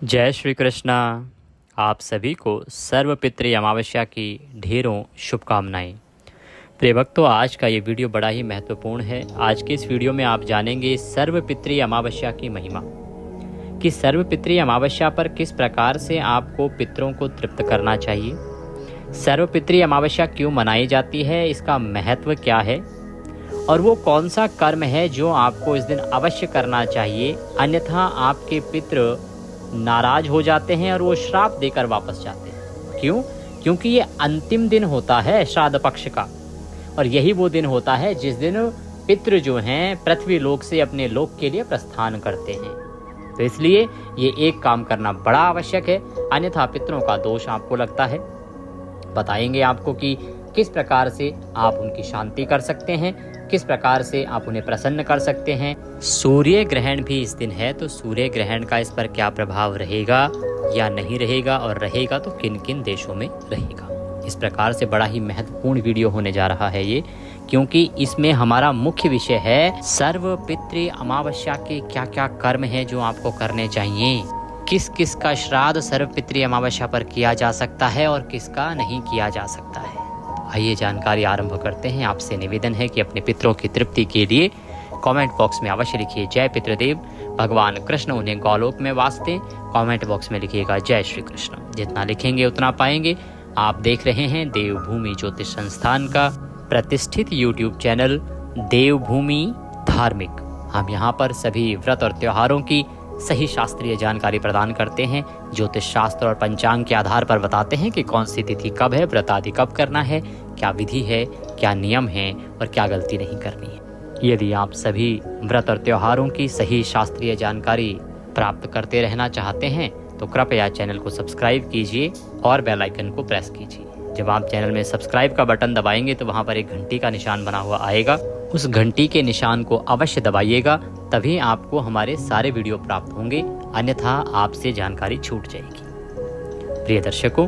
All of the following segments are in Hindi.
जय श्री कृष्णा। आप सभी को सर्वपितृ अमावस्या की ढेरों शुभकामनाएं। प्रिय भक्तों, आज का ये वीडियो बड़ा ही महत्वपूर्ण है। आज के इस वीडियो में आप जानेंगे सर्वपितृ अमावस्या की महिमा, कि सर्वपितृ अमावस्या पर किस प्रकार से आपको पितरों को तृप्त करना चाहिए, सर्वपितृ अमावस्या क्यों मनाई जाती है, इसका महत्व क्या है, और वो कौन सा कर्म है जो आपको इस दिन अवश्य करना चाहिए, अन्यथा आपके पितृ नाराज हो जाते हैं और वो श्राप देकर वापस जाते हैं। क्यों? क्योंकि ये अंतिम दिन होता है श्राद्ध पक्ष का, और यही वो दिन होता है जिस दिन पितृ जो हैं पृथ्वी लोक से अपने लोक के लिए प्रस्थान करते हैं। तो इसलिए ये एक काम करना बड़ा आवश्यक है, अन्यथा पितरों का दोष आपको लगता है। बताएंगे आपको कि किस प्रकार से आप उनकी शांति कर सकते हैं, किस प्रकार से आप उन्हें प्रसन्न कर सकते हैं। सूर्य ग्रहण भी इस दिन है, तो सूर्य ग्रहण का इस पर क्या प्रभाव रहेगा या नहीं रहेगा, और रहेगा तो किन किन देशों में रहेगा। इस प्रकार से बड़ा ही महत्वपूर्ण वीडियो होने जा रहा है ये, क्योंकि इसमें हमारा मुख्य विषय है सर्वपितृ अमावस्या के क्या क्या कर्म हैं जो आपको करने चाहिए, किस किस का श्राद्ध सर्वपितृ अमावस्या पर किया जा सकता है और किसका नहीं किया जा सकता है। आइए जानकारी आरंभ करते हैं। आपसे निवेदन है कि अपने पितरों की तृप्ति के लिए कमेंट बॉक्स में अवश्य लिखिए जय पितृदेव, भगवान कृष्ण उन्हें गौलोक में वास दें। कमेंट बॉक्स में लिखिएगा जय श्री कृष्ण। जितना लिखेंगे उतना पाएंगे। आप देख रहे हैं देवभूमि ज्योतिष संस्थान का प्रतिष्ठित यूट्यूब चैनल देवभूमि धार्मिक। हम यहाँ पर सभी व्रत और त्योहारों की सही शास्त्रीय जानकारी प्रदान करते हैं। ज्योतिष शास्त्र और पंचांग के आधार पर बताते हैं कि कौन सी तिथि कब है, व्रत आदि कब करना है, क्या विधि है, क्या नियम है और क्या गलती नहीं करनी है। यदि आप सभी व्रत और त्योहारों की सही शास्त्रीय जानकारी प्राप्त करते रहना चाहते हैं तो कृपया चैनल को सब्सक्राइब कीजिए और बेल आइकन को प्रेस कीजिए। जब आप चैनल में सब्सक्राइब का बटन दबाएंगे तो वहाँ पर एक घंटी का निशान बना हुआ आएगा। उस घंटी के निशान को अवश्य दबाइएगा, तभी आपको हमारे सारे वीडियो प्राप्त होंगे, अन्यथा आपसे जानकारी छूट जाएगी। प्रिय दर्शकों,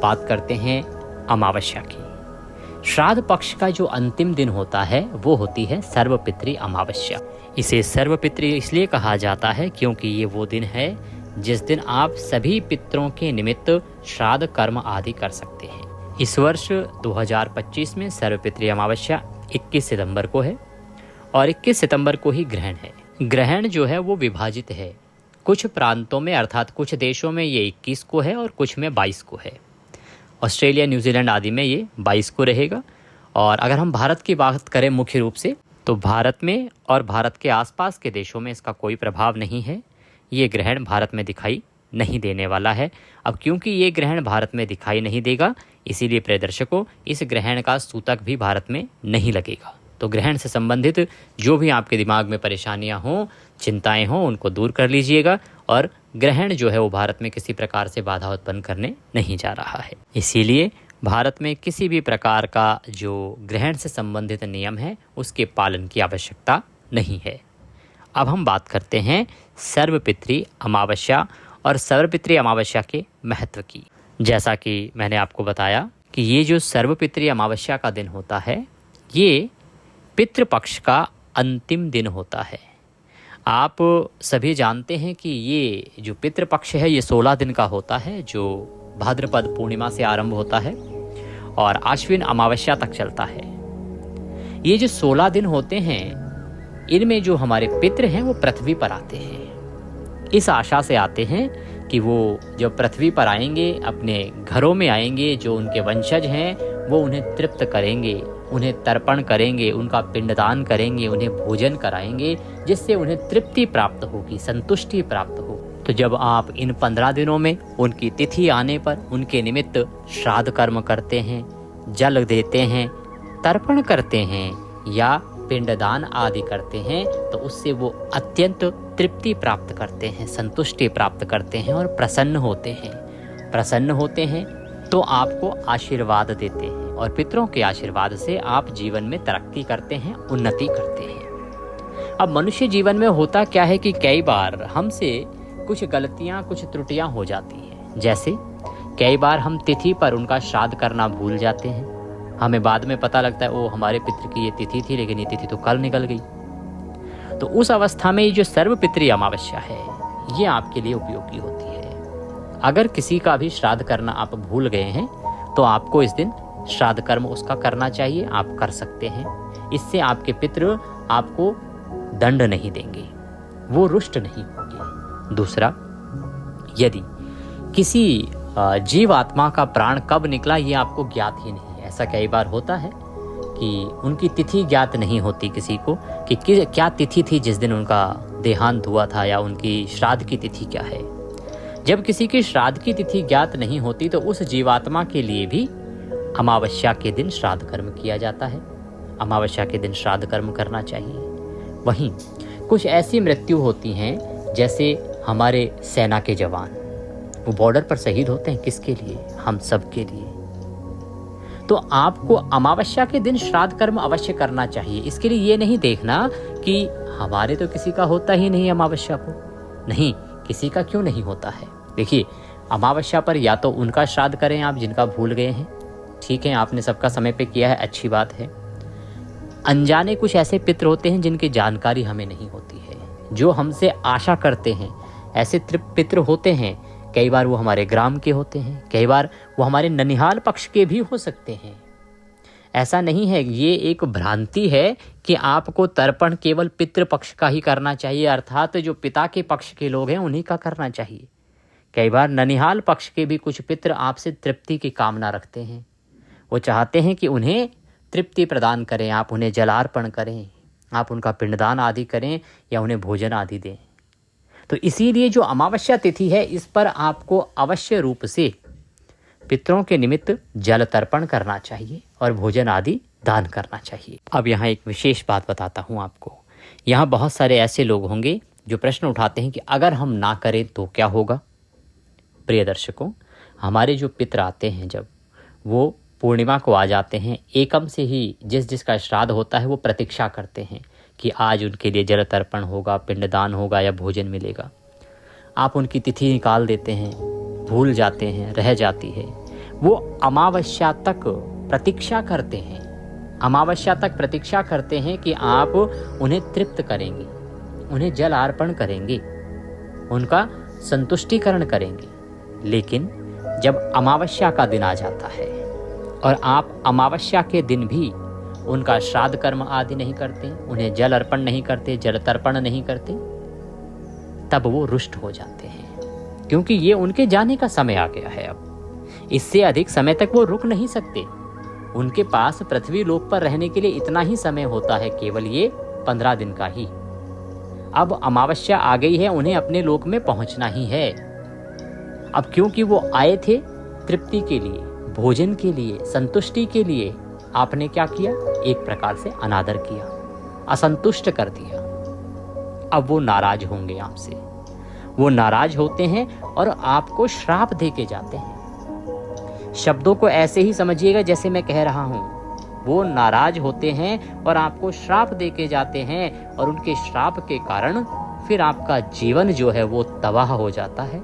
बात करते हैं अमावस्या की। श्राद्ध पक्ष का जो अंतिम दिन होता है वो होती है सर्वपितृ अमावस्या। इसे सर्वपितृ इसलिए कहा जाता है क्योंकि ये वो दिन है जिस दिन आप सभी पितरों के निमित्त श्राद्ध कर्म आदि कर सकते हैं। इस वर्ष 2025 में सर्वपितृ अमावस्या 21 सितंबर को है और 21 सितंबर को ही ग्रहण है। ग्रहण जो है वो विभाजित है, कुछ प्रांतों में अर्थात कुछ देशों में ये 21 को है और कुछ में 22 को है। ऑस्ट्रेलिया, न्यूजीलैंड आदि में ये 22 को रहेगा। और अगर हम भारत की बात करें मुख्य रूप से, तो भारत में और भारत के आसपास के देशों में इसका कोई प्रभाव नहीं है। ये ग्रहण भारत में दिखाई नहीं देने वाला है। अब क्योंकि ये ग्रहण भारत में दिखाई नहीं देगा, इसीलिए प्रिय दर्शकों, इस ग्रहण का सूतक भी भारत में नहीं लगेगा। तो ग्रहण से संबंधित जो भी आपके दिमाग में परेशानियां हों, चिंताएं हों, उनको दूर कर लीजिएगा। और ग्रहण जो है वो भारत में किसी प्रकार से बाधा उत्पन्न करने नहीं जा रहा है। इसीलिए भारत में किसी भी प्रकार का जो ग्रहण से संबंधित नियम है उसके पालन की आवश्यकता नहीं है। अब हम बात करते हैं सर्वपितृ अमावस्या और सर्वपितृ अमावस्या के महत्व की। जैसा कि मैंने आपको बताया कि ये जो सर्वपितृ अमावस्या का दिन होता है, ये पितृपक्ष का अंतिम दिन होता है। आप सभी जानते हैं कि ये जो पितृपक्ष है ये 16 दिन का होता है, जो भाद्रपद पूर्णिमा से आरंभ होता है और आश्विन अमावस्या तक चलता है। ये जो 16 दिन होते हैं, इनमें जो हमारे पितृ हैं वो पृथ्वी पर आते हैं। इस आशा से आते हैं कि वो जब पृथ्वी पर आएंगे, अपने घरों में आएंगे, जो उनके वंशज हैं वो उन्हें तृप्त करेंगे, उन्हें तर्पण करेंगे, उनका पिंडदान करेंगे, उन्हें भोजन कराएंगे, जिससे उन्हें तृप्ति प्राप्त होगी, संतुष्टि प्राप्त हो। तो जब आप इन 15 दिनों में उनकी तिथि आने पर उनके निमित्त श्राद्ध कर्म करते हैं, जल देते हैं, तर्पण करते हैं या पिंडदान आदि करते हैं, तो उससे वो अत्यंत तृप्ति प्राप्त करते हैं, संतुष्टि प्राप्त करते हैं और प्रसन्न होते हैं। प्रसन्न होते हैं तो आपको आशीर्वाद देते हैं और पितरों के आशीर्वाद से आप जीवन में तरक्की करते हैं, उन्नति करते हैं। अब मनुष्य जीवन में होता क्या है कि कई बार हमसे कुछ गलतियां, कुछ त्रुटियां हो जाती हैं। जैसे कई बार हम तिथि पर उनका श्राद्ध करना भूल जाते हैं। हमें बाद में पता लगता है ओ हमारे पितृ की ये तिथि थी, लेकिन ये तिथि तो कल निकल गई। तो उस अवस्था में ये जो सर्वपितृ अमावस्या है ये आपके लिए उपयोगी होती है। अगर किसी का भी श्राद्ध करना आप भूल गए हैं तो आपको इस दिन श्राद्ध कर्म उसका करना चाहिए, आप कर सकते हैं। इससे आपके पितृ आपको दंड नहीं देंगे, वो रुष्ट नहीं होंगे। दूसरा, यदि किसी जीव आत्मा का प्राण कब निकला ये आपको ज्ञात ही नहीं है, ऐसा कई बार होता है कि उनकी तिथि ज्ञात नहीं होती किसी को कि क्या तिथि थी जिस दिन उनका देहांत हुआ था, या उनकी श्राद्ध की तिथि क्या है। जब किसी की श्राद्ध की तिथि ज्ञात नहीं होती तो उस जीवात्मा के लिए भी अमावस्या के दिन श्राद्ध कर्म किया जाता है। अमावस्या के दिन श्राद्ध कर्म करना चाहिए। वहीं कुछ ऐसी मृत्यु होती हैं जैसे हमारे सेना के जवान, वो बॉर्डर पर शहीद होते हैं, किसके लिए? हम सब के लिए। तो आपको अमावस्या के दिन श्राद्ध कर्म अवश्य करना चाहिए। इसके लिए ये नहीं देखना कि हमारे तो किसी का होता ही नहीं अमावस्या को, नहीं, किसी का क्यों नहीं होता है। देखिए, अमावस्या पर या तो उनका श्राद्ध करें आप जिनका भूल गए हैं, ठीक है, आपने सबका समय पे किया है, अच्छी बात है। अनजाने कुछ ऐसे पितृ होते हैं जिनकी जानकारी हमें नहीं होती है, जो हमसे आशा करते हैं। ऐसे पितृ होते हैं, कई बार वो हमारे ग्राम के होते हैं, कई बार वो हमारे ननिहाल पक्ष के भी हो सकते हैं। ऐसा नहीं है, ये एक भ्रांति है कि आपको तर्पण केवल पितृ पक्ष का ही करना चाहिए, अर्थात जो पिता के पक्ष के लोग हैं उन्हीं का करना चाहिए। कई बार ननिहाल पक्ष के भी कुछ पितृ आपसे तृप्ति की कामना रखते हैं, वो चाहते हैं कि उन्हें तृप्ति प्रदान करें, आप उन्हें जलार्पण करें, आप उनका पिंडदान आदि करें या उन्हें भोजन आदि दें। तो इसीलिए जो अमावस्या तिथि है इस पर आपको अवश्य रूप से पितरों के निमित्त जल तर्पण करना चाहिए और भोजन आदि दान करना चाहिए। अब यहाँ एक विशेष बात बताता हूँ आपको। यहाँ बहुत सारे ऐसे लोग होंगे जो प्रश्न उठाते हैं कि अगर हम ना करें तो क्या होगा। प्रिय दर्शकों, हमारे जो पितर आते हैं जब वो पूर्णिमा को आ जाते हैं, एकम से ही जिसका श्राद्ध होता है वो प्रतीक्षा करते हैं कि आज उनके लिए जल तर्पण होगा, पिंडदान होगा या भोजन मिलेगा। आप उनकी तिथि निकाल देते हैं, भूल जाते हैं, रह जाती है। वो अमावस्या तक प्रतीक्षा करते हैं, अमावस्या तक प्रतीक्षा करते हैं कि आप उन्हें तृप्त करेंगे, उन्हें जल अर्पण करेंगे, उनका संतुष्टिकरण करेंगे। लेकिन जब अमावस्या का दिन आ जाता है और आप अमावस्या के दिन भी उनका श्राद्ध कर्म आदि नहीं करते, उन्हें जल अर्पण नहीं करते, जल तर्पण नहीं करते, तब वो रुष्ट हो जाते हैं, क्योंकि ये उनके जाने का समय आ गया है। अब इससे अधिक समय तक वो रुक नहीं सकते। उनके पास पृथ्वी लोक पर रहने के लिए इतना ही समय होता है, केवल ये 15 दिन का ही। अब अमावस्या आ गई है, उन्हें अपने लोक में पहुंचना ही है। अब क्योंकि वो आए थे तृप्ति के लिए, भोजन के लिए, संतुष्टि के लिए, आपने क्या किया? एक प्रकार से अनादर किया, असंतुष्ट कर दिया। अब वो नाराज होंगे आपसे, वो नाराज होते हैं और आपको श्राप दे के जाते हैं। शब्दों को ऐसे ही समझिएगा जैसे मैं कह रहा हूं। वो नाराज होते हैं और आपको श्राप दे के जाते हैं, और उनके श्राप के कारण फिर आपका जीवन जो है वो तबाह हो जाता है,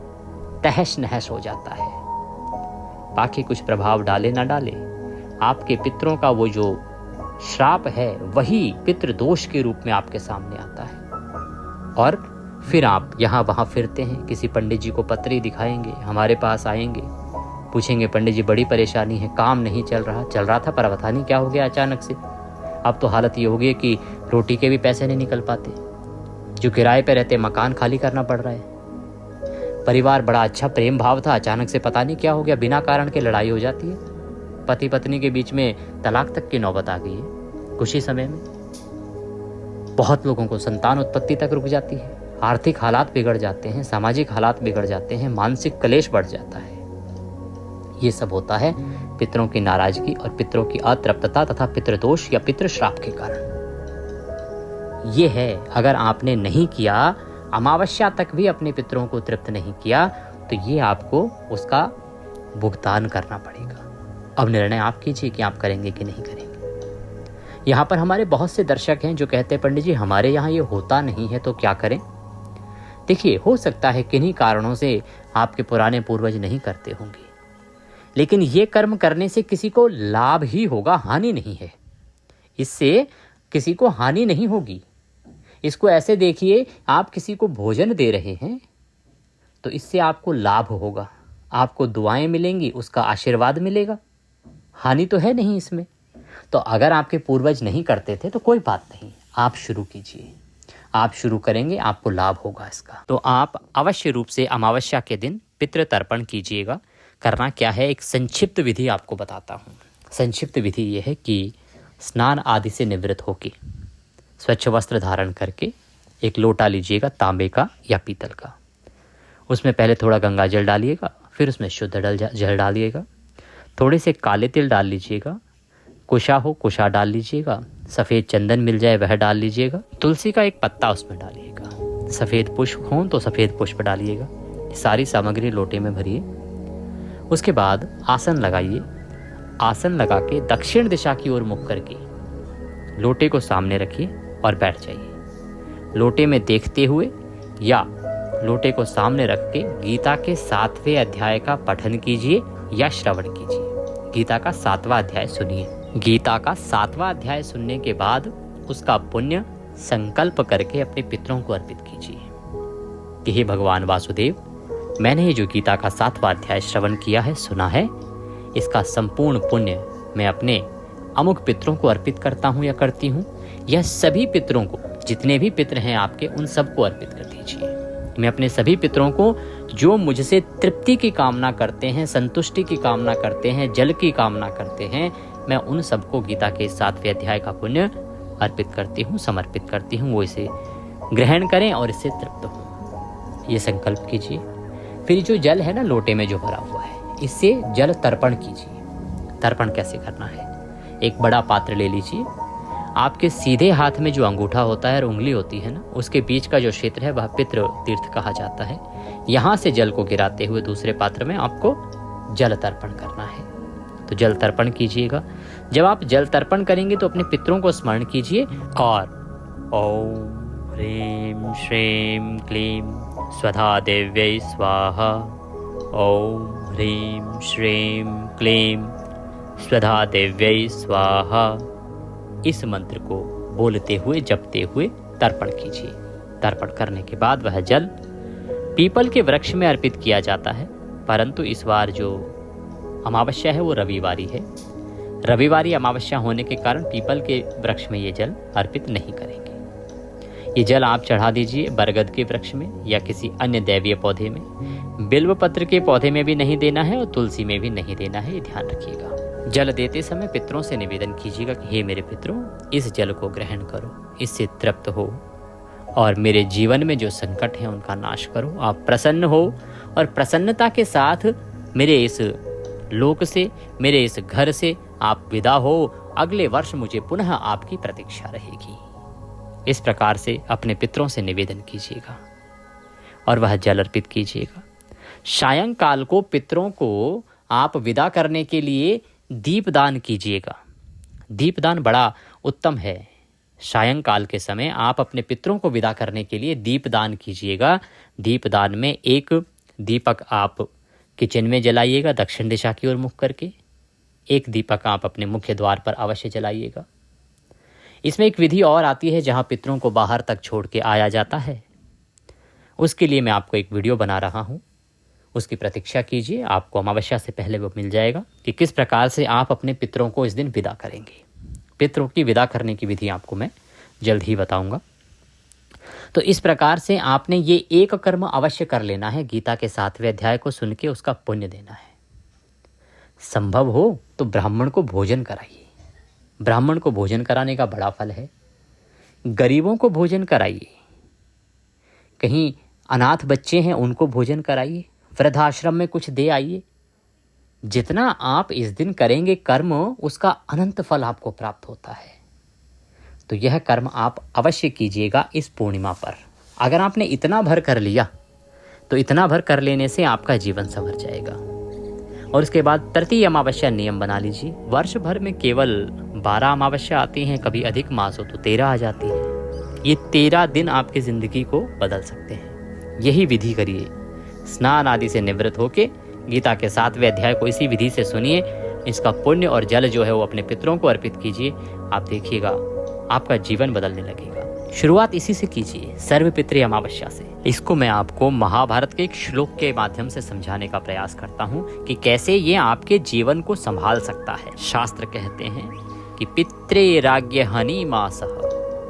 तहस नहस हो जाता है। बाकी कुछ प्रभाव डाले ना डाले, आपके पितरों का वो जो श्राप है वही पितृ दोष के रूप में आपके सामने आता है। और फिर आप यहाँ वहाँ फिरते हैं, किसी पंडित जी को पत्री दिखाएंगे, हमारे पास आएंगे, पूछेंगे पंडित जी बड़ी परेशानी है, काम नहीं चल रहा था पर पता नहीं क्या हो गया अचानक से। अब तो हालत ये हो गई कि रोटी के भी पैसे नहीं निकल पाते, जो किराए पे रहते मकान खाली करना पड़ रहा है। परिवार बड़ा अच्छा प्रेम भाव था, अचानक से पता नहीं क्या हो गया, बिना कारण के लड़ाई हो जाती है, पति पत्नी के बीच में तलाक तक की नौबत आ गई है कुछ ही समय में। बहुत लोगों को संतान उत्पत्ति तक रुक जाती है, आर्थिक हालात बिगड़ जाते हैं, सामाजिक हालात बिगड़ जाते हैं, मानसिक क्लेश बढ़ जाता है। ये सब होता है पितरों की नाराजगी और पितरों की अतृप्तता तथा पितृदोष या पितृश्राप के कारण। ये है, अगर आपने नहीं किया, अमावस्या तक भी अपने पितरों को तृप्त नहीं किया, तो ये आपको उसका भुगतान करना पड़ेगा। अब निर्णय आप कीजिए कि आप करेंगे कि नहीं करेंगे। यहाँ पर हमारे बहुत से दर्शक हैं जो कहते हैं पंडित जी हमारे यहाँ ये होता नहीं है तो क्या करें। देखिए, हो सकता है किन्हीं कारणों से आपके पुराने पूर्वज नहीं करते होंगे, लेकिन ये कर्म करने से किसी को लाभ ही होगा, हानि नहीं है। इससे किसी को हानि नहीं होगी। इसको ऐसे देखिए, आप किसी को भोजन दे रहे हैं तो इससे आपको लाभ होगा, आपको दुआएं मिलेंगी, उसका आशीर्वाद मिलेगा, हानि तो है नहीं इसमें। तो अगर आपके पूर्वज नहीं करते थे तो कोई बात नहीं, आप शुरू कीजिए, आप शुरू करेंगे, आपको लाभ होगा इसका। तो आप अवश्य रूप से अमावस्या के दिन पितृ तर्पण कीजिएगा। करना क्या है, एक संक्षिप्त विधि आपको बताता हूँ। संक्षिप्त विधि यह है कि स्नान आदि से निवृत्त होके स्वच्छ वस्त्र धारण करके एक लोटा लीजिएगा, तांबे का या पीतल का। उसमें पहले थोड़ा गंगा जल डालिएगा, फिर उसमें शुद्ध जल डालिएगा, थोड़े से काले तिल डाल लीजिएगा, कुशा हो कुशा डाल लीजिएगा, सफ़ेद चंदन मिल जाए वह डाल लीजिएगा, तुलसी का एक पत्ता उसमें डालिएगा, सफ़ेद पुष्प हों तो सफ़ेद पुष्प डालिएगा। सारी सामग्री लोटे में भरिए। उसके बाद आसन लगाइए। आसन लगा के दक्षिण दिशा की ओर मुख करके लोटे को सामने रखिए और बैठ जाइए। लोटे में देखते हुए या लोटे को सामने रख के गीता के 7वें अध्याय का पठन कीजिए या श्रवण कीजिए। गीता का 7वां अध्याय सुनिए। गीता का 7वां अध्याय सुनने के बाद उसका पुण्य संकल्प करके अपने पितरों को अर्पित कीजिए कि हे भगवान वासुदेव, मैंने ये जो गीता का 7वां अध्याय श्रवण किया है, सुना है, इसका संपूर्ण पुण्य मैं अपने अमुक पितरों को अर्पित करता हूँ या करती हूँ। यह सभी पितरों को, जितने भी पितर हैं आपके, उन सबको अर्पित कर दीजिए। मैं अपने सभी पितरों को जो मुझसे तृप्ति की कामना करते हैं, संतुष्टि की कामना करते हैं, जल की कामना करते हैं, मैं उन सबको गीता के 7वें अध्याय का पुण्य अर्पित करती हूँ, समर्पित करती हूँ। वो इसे ग्रहण करें और इससे तृप्त हो, ये संकल्प कीजिए। फिर जो जल है ना लोटे में जो भरा हुआ है, इससे जल तर्पण कीजिए। तर्पण कैसे करना है, एक बड़ा पात्र ले लीजिए। आपके सीधे हाथ में जो अंगूठा होता है और उंगली होती है ना, उसके बीच का जो क्षेत्र है वह पितृ तीर्थ कहा जाता है। यहाँ से जल को गिराते हुए दूसरे पात्र में आपको जल तर्पण करना है। तो जल तर्पण कीजिएगा। जब आप जल तर्पण करेंगे तो अपने पितरों को स्मरण कीजिए और ओम ह्रीं श्रीं क्लीं स्वधा देव्यै स्वाहा, ओम ह्रीं श्रीं क्लीं स्वधा देव्यै स्वाहा, इस मंत्र को बोलते हुए जपते हुए तर्पण कीजिए। तर्पण करने के बाद वह जल पीपल के वृक्ष में अर्पित किया जाता है, परंतु इस बार जो अमावस्या है वो रविवारी है। रविवारी अमावस्या होने के कारण पीपल के वृक्ष में ये जल अर्पित नहीं करेंगे। ये जल आप चढ़ा दीजिए बरगद के वृक्ष में या किसी अन्य दैवीय पौधे में। बिल्व पत्र के पौधे में भी नहीं देना है और तुलसी में भी नहीं देना है, ये ध्यान रखिएगा। जल देते समय पितरों से निवेदन कीजिएगा कि हे मेरे पितरों, इस जल को ग्रहण करो, इससे तृप्त हो और मेरे जीवन में जो संकट है उनका नाश करो। आप प्रसन्न हो और प्रसन्नता के साथ मेरे इस लोक से, मेरे इस घर से आप विदा हो। अगले वर्ष मुझे पुनः आपकी प्रतीक्षा रहेगी। इस प्रकार से अपने पितरों से निवेदन कीजिएगा और वह जल अर्पित कीजिएगा। सायंकाल को पितरों को आप विदा करने के लिए दीपदान कीजिएगा। दीपदान बड़ा उत्तम है। सायंकाल के समय आप अपने पितरों को विदा करने के लिए दीपदान कीजिएगा। दीपदान में एक दीपक आप किचन में जलाइएगा दक्षिण दिशा की ओर मुख करके, एक दीपक आप अपने मुख्य द्वार पर अवश्य जलाइएगा। इसमें एक विधि और आती है जहां पितरों को बाहर तक छोड़ के आया जाता है। उसके लिए मैं आपको एक वीडियो बना रहा हूं, उसकी प्रतीक्षा कीजिए। आपको अमावस्या से पहले वो मिल जाएगा कि किस प्रकार से आप अपने पितरों को इस दिन विदा करेंगे। पितरों की विदा करने की विधि आपको मैं जल्द ही बताऊंगा। तो इस प्रकार से आपने ये एक कर्म अवश्य कर लेना है। गीता के 7वें अध्याय को सुन के उसका पुण्य देना है। संभव हो तो ब्राह्मण को भोजन कराइए। ब्राह्मण को भोजन कराने का बड़ा फल है। गरीबों को भोजन कराइए। कहीं अनाथ बच्चे हैं उनको भोजन कराइए। वृद्धाश्रम में कुछ दे आइए। जितना आप इस दिन करेंगे कर्म, उसका अनंत फल आपको प्राप्त होता है। तो यह कर्म आप अवश्य कीजिएगा इस पूर्णिमा पर। अगर आपने इतना भर कर लिया तो इतना भर कर लेने से आपका जीवन संवर जाएगा। और उसके बाद तृतीय अमावस्या नियम बना लीजिए। वर्ष भर में केवल 12 अमावस्या आती हैं, कभी अधिक मास हो तो 13 आ जाती है। ये 13 दिन आपकी ज़िंदगी को बदल सकते हैं। यही विधि करिए। स्नान आदि से निवृत्त होके गीता के 7वें अध्याय को इसी विधि से सुनिए। इसका पुण्य और जल जो है वो अपने पितरों को अर्पित कीजिए। आप देखिएगा आपका जीवन बदलने लगेगा। शुरुआत इसी से कीजिए, सर्वपितृ अमावस्या से। इसको मैं आपको महाभारत के एक श्लोक के माध्यम से समझाने का प्रयास करता हूँ कि कैसे ये आपके जीवन को संभाल सकता है। शास्त्र कहते हैं कि पित्रे राज्ञ हनि मासः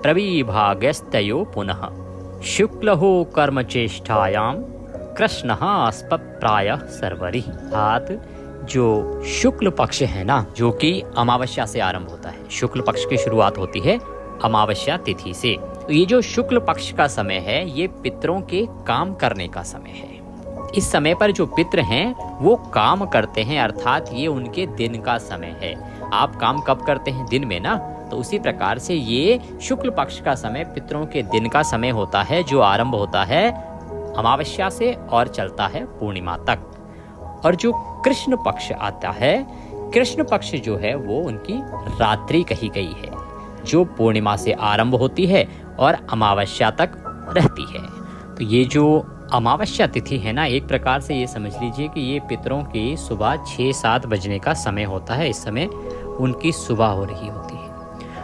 प्रविभागस्तयो पुनः शुक्लहो कर्म चेष्टायाम कृष्णः अस्पप्रायः सर्वरि। हाथ जो शुक्ल पक्ष है ना, जो कि अमावस्या से आरंभ होता है, शुक्ल पक्ष की शुरुआत होती है अमावस्या तिथि से। तो ये जो शुक्ल पक्ष का समय है, ये पितरों के काम करने का समय है। इस समय पर जो पितर हैं वो काम करते हैं, अर्थात ये उनके दिन का समय है। आप काम कब करते हैं? दिन में ना। तो उसी प्रकार से ये शुक्ल पक्ष का समय पितरों के दिन का समय होता है, जो आरंभ होता है अमावस्या से और चलता है पूर्णिमा तक। और जो कृष्ण पक्ष आता है, कृष्ण पक्ष जो है वो उनकी रात्रि कही गई है, जो पूर्णिमा से आरंभ होती है और अमावस्या तक रहती है। तो ये जो अमावस्या तिथि है ना, एक प्रकार से ये समझ लीजिए कि ये पितरों की सुबह 6-7 बजने का समय होता है। इस समय उनकी सुबह हो रही होती है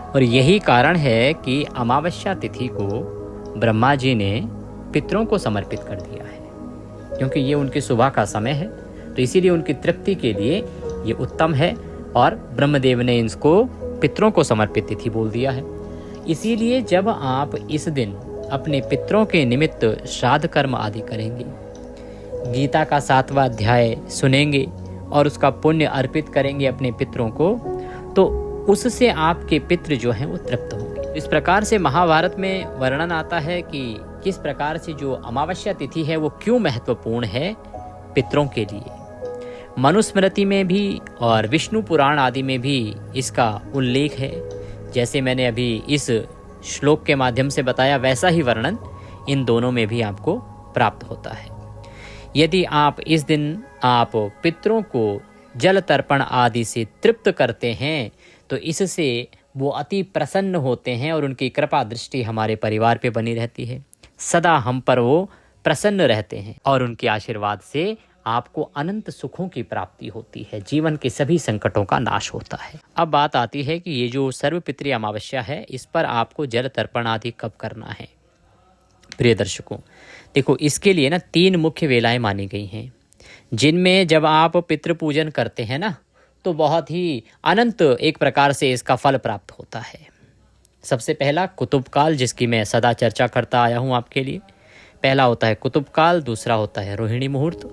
और यही कारण है कि अमावस्या तिथि को ब्रह्मा जी ने पितरों को समर्पित कर दिया है, क्योंकि ये उनकी सुबह का समय है। तो इसीलिए उनकी तृप्ति के लिए ये उत्तम है और ब्रह्मदेव ने इसको पितरों को समर्पित तिथि बोल दिया है। इसीलिए जब आप इस दिन अपने पितरों के निमित्त श्राद्ध कर्म आदि करेंगे, गीता का 7वां अध्याय सुनेंगे और उसका पुण्य अर्पित करेंगे अपने पितरों को, तो उससे आपके पितृ जो हैं वो तृप्त होंगे। इस प्रकार से महाभारत में वर्णन आता है कि किस प्रकार से जो अमावस्या तिथि है वो क्यों महत्वपूर्ण है पितरों के लिए। मनुस्मृति में भी और विष्णु पुराण आदि में भी इसका उल्लेख है। जैसे मैंने अभी इस श्लोक के माध्यम से बताया, वैसा ही वर्णन इन दोनों में भी आपको प्राप्त होता है। यदि आप इस दिन आप पितरों को जल तर्पण आदि से तृप्त करते हैं तो इससे वो अति प्रसन्न होते हैं और उनकी कृपा दृष्टि हमारे परिवार पे बनी रहती है। सदा हम पर वो प्रसन्न रहते हैं और उनके आशीर्वाद से आपको अनंत सुखों की प्राप्ति होती है, जीवन के सभी संकटों का नाश होता है। अब बात आती है कि ये जो सर्वपितृ अमावस्या है, इस पर आपको जल तर्पण आदि कब करना है। प्रिय दर्शकों, देखो इसके लिए ना 3 मुख्य वेलाएं मानी गई हैं, जिनमें जब आप पितृ पूजन करते हैं ना तो बहुत ही अनंत एक प्रकार से इसका फल प्राप्त होता है। सबसे पहला कुतुब काल, जिसकी मैं सदा चर्चा करता आया हूँ आपके लिए। पहला होता है कुतुब काल, दूसरा होता है रोहिणी मुहूर्त,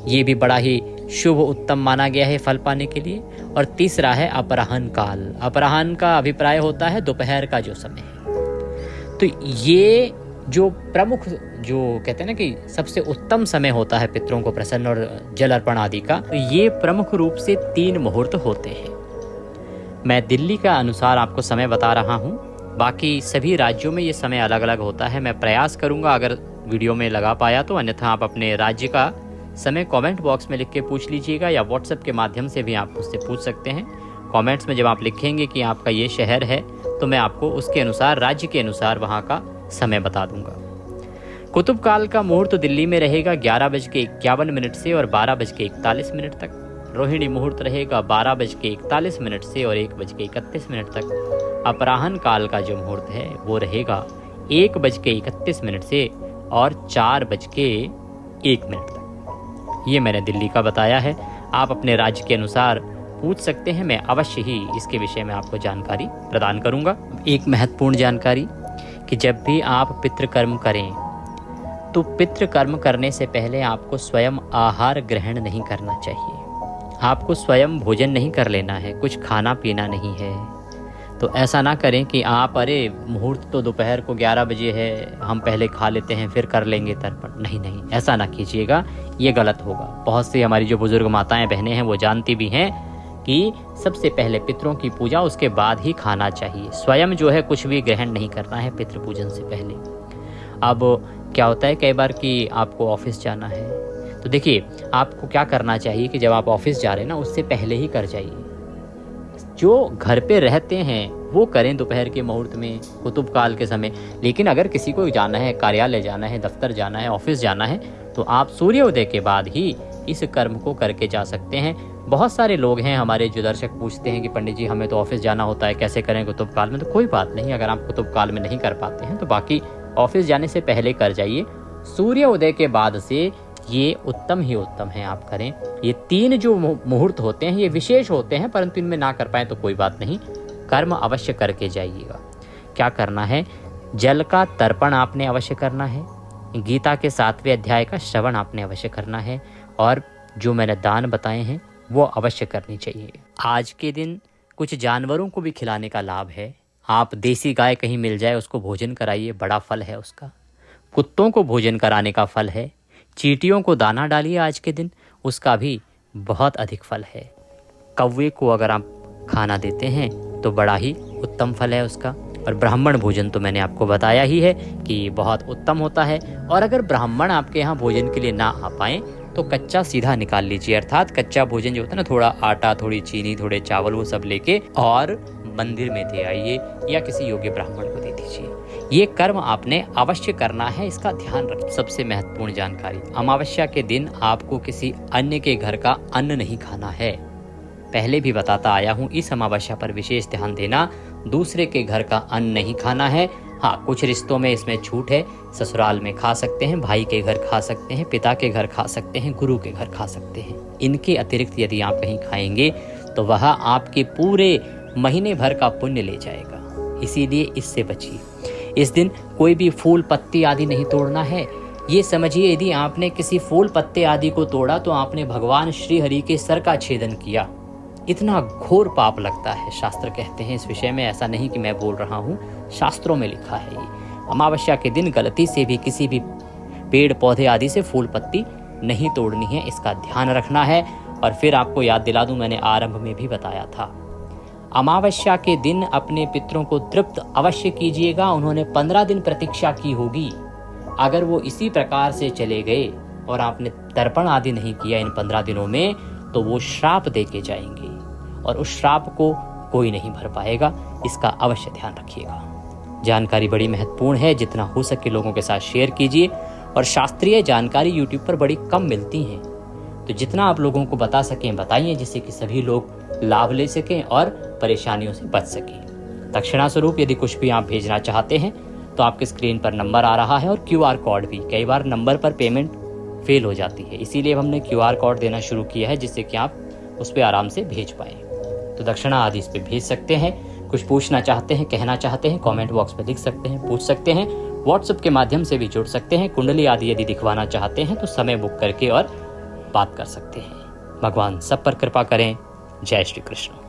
ये भी बड़ा ही शुभ उत्तम माना गया है फल पाने के लिए। और तीसरा है अपराह्न काल। अपराह्न का अभिप्राय होता है दोपहर का जो समय है। तो ये जो प्रमुख, जो कहते हैं ना कि सबसे उत्तम समय होता है पितरों को प्रसन्न और जल अर्पण आदि का, तो ये प्रमुख रूप से 3 मुहूर्त होते हैं। मैं दिल्ली का अनुसार आपको समय बता रहा हूँ, बाकी सभी राज्यों में ये समय अलग अलग होता है। मैं प्रयास करूँगा अगर वीडियो में लगा पाया तो, अन्यथा आप अपने राज्य का समय कमेंट बॉक्स में लिख के पूछ लीजिएगा या व्हाट्सएप के माध्यम से भी आप मुझसे पूछ सकते हैं। कमेंट्स में जब आप लिखेंगे कि आपका ये शहर है तो मैं आपको उसके अनुसार, राज्य के अनुसार वहाँ का समय बता दूंगा। कुतुब काल का मुहूर्त दिल्ली में रहेगा 11:51 से और 12:41 तक। रोहिणी मुहूर्त रहेगा 12:41 से और 1:31 तक। अपराह्न काल का जो मुहूर्त है वो रहेगा 1:31 से और 4:01 तक। ये मैंने दिल्ली का बताया है, आप अपने राज्य के अनुसार पूछ सकते हैं। मैं अवश्य ही इसके विषय में आपको जानकारी प्रदान करूंगा। एक महत्वपूर्ण जानकारी कि जब भी आप पितृकर्म करें तो पितृकर्म करने से पहले आपको स्वयं आहार ग्रहण नहीं करना चाहिए। आपको स्वयं भोजन नहीं कर लेना है, कुछ खाना पीना नहीं है। तो ऐसा ना करें कि आप अरे मुहूर्त तो दोपहर को 11 बजे है, हम पहले खा लेते हैं फिर कर लेंगे तर्पण। नहीं नहीं, ऐसा ना कीजिएगा, ये गलत होगा। बहुत सी हमारी जो बुजुर्ग माताएं बहनें हैं वो जानती भी हैं कि सबसे पहले पितरों की पूजा, उसके बाद ही खाना चाहिए। स्वयं जो है कुछ भी ग्रहण नहीं करना है पितृ पूजन से पहले। अब क्या होता है कई बार कि आपको ऑफिस जाना है, तो देखिए आपको क्या करना चाहिए कि जब आप ऑफिस जा रहे हैं ना, उससे पहले ही कर जाइए। जो घर पे रहते हैं वो करें दोपहर के मुहूर्त में, कुतुब काल के समय। लेकिन अगर किसी को जाना है, कार्यालय जाना है, दफ्तर जाना है, ऑफिस जाना है, तो आप सूर्योदय के बाद ही इस कर्म को करके जा सकते हैं। बहुत सारे लोग हैं हमारे जो दर्शक पूछते हैं कि पंडित जी हमें तो ऑफिस जाना होता है, कैसे करें कुतुब काल में। तो कोई बात नहीं, अगर आप कुतुब काल में नहीं कर पाते हैं तो बाकी ऑफिस जाने से पहले कर जाइए। सूर्य उदय के बाद से ये उत्तम ही उत्तम है आप करें। ये 3 जो मुहूर्त होते हैं ये विशेष होते हैं, परंतु इनमें ना कर पाए तो कोई बात नहीं, कर्म अवश्य करके जाइएगा। क्या करना है? जल का तर्पण आपने अवश्य करना है, गीता के 7वें अध्याय का श्रवण आपने अवश्य करना है, और जो मैंने दान बताए हैं वो अवश्य करनी चाहिए। आज के दिन कुछ जानवरों को भी खिलाने का लाभ है। आप देसी गाय कहीं मिल जाए उसको भोजन कराइए, बड़ा फल है उसका। कुत्तों को भोजन कराने का फल है। चींटियों को दाना डालिए आज के दिन, उसका भी बहुत अधिक फल है। कौवे को अगर आप खाना देते हैं तो बड़ा ही उत्तम फल है उसका। और ब्राह्मण भोजन तो मैंने आपको बताया ही है कि बहुत उत्तम होता है। और अगर ब्राह्मण आपके यहाँ भोजन के लिए ना आ पाएँ तो कच्चा सीधा निकाल लीजिए, अर्थात कच्चा भोजन जो होता है ना, थोड़ा आटा, थोड़ी चीनी, थोड़े चावल, वो सब लेके और मंदिर में दे आइए या किसी योग्य ब्राह्मण को दे दीजिए। ये कर्म आपने अवश्य करना है, इसका ध्यान रखिए। सबसे महत्वपूर्ण जानकारी, अमावस्या के दिन आपको किसी अन्य के घर का अन्न नहीं खाना है। पहले भी बताता आया हूँ, इस अमावस्या पर विशेष ध्यान देना। दूसरे के घर का अन्न नहीं खाना है। हाँ, कुछ रिश्तों में इसमें छूट है। ससुराल में खा सकते हैं, भाई के घर खा सकते हैं, पिता के घर खा सकते हैं, गुरु के घर खा सकते हैं। इनके अतिरिक्त यदि आप कहीं खाएंगे तो वह आपके पूरे महीने भर का पुण्य ले जाएगा। इसीलिए इससे बचिए। इस दिन कोई भी फूल पत्ती आदि नहीं तोड़ना है। ये समझिए, यदि आपने किसी फूल पत्ते आदि को तोड़ा तो आपने भगवान श्री हरि के सर का छेदन किया। इतना घोर पाप लगता है, शास्त्र कहते हैं इस विषय में। ऐसा नहीं कि मैं बोल रहा हूँ, शास्त्रों में लिखा है ये। अमावस्या के दिन गलती से भी किसी भी पेड़ पौधे आदि से फूल पत्ती नहीं तोड़नी है, इसका ध्यान रखना है। और फिर आपको याद दिला दूं, मैंने आरंभ में भी बताया था, अमावस्या के दिन अपने पितरों को तृप्त अवश्य कीजिएगा। उन्होंने 15 दिन प्रतीक्षा की होगी। अगर वो इसी प्रकार से चले गए और आपने तर्पण आदि नहीं किया इन 15 दिनों में, तो वो श्राप दे के जाएंगे और उस श्राप को कोई नहीं भर पाएगा। इसका अवश्य ध्यान रखिएगा। जानकारी बड़ी महत्वपूर्ण है, जितना हो सके लोगों के साथ शेयर कीजिए। और शास्त्रीय जानकारी यूट्यूब पर बड़ी कम मिलती हैं, तो जितना आप लोगों को बता सकें बताइए, जिससे कि सभी लोग लाभ ले सकें और परेशानियों से बच सकें। दक्षिणा स्वरूप यदि कुछ भी आप भेजना चाहते हैं तो आपके स्क्रीन पर नंबर आ रहा है और QR कोड भी। कई बार नंबर पर पेमेंट फेल हो जाती है, इसीलिए हमने QR कोड देना शुरू किया है, जिससे कि आप उस पर आराम से भेज पाएँ। तो दक्षिणा आदि इस पर भेज सकते हैं। कुछ पूछना चाहते हैं, कहना चाहते हैं, कमेंट बॉक्स में लिख सकते हैं, पूछ सकते हैं। व्हाट्सएप के माध्यम से भी जुड़ सकते हैं। कुंडली आदि यदि दिखवाना चाहते हैं तो समय बुक करके और बात कर सकते हैं। भगवान सब पर कृपा करें। जय श्री कृष्ण।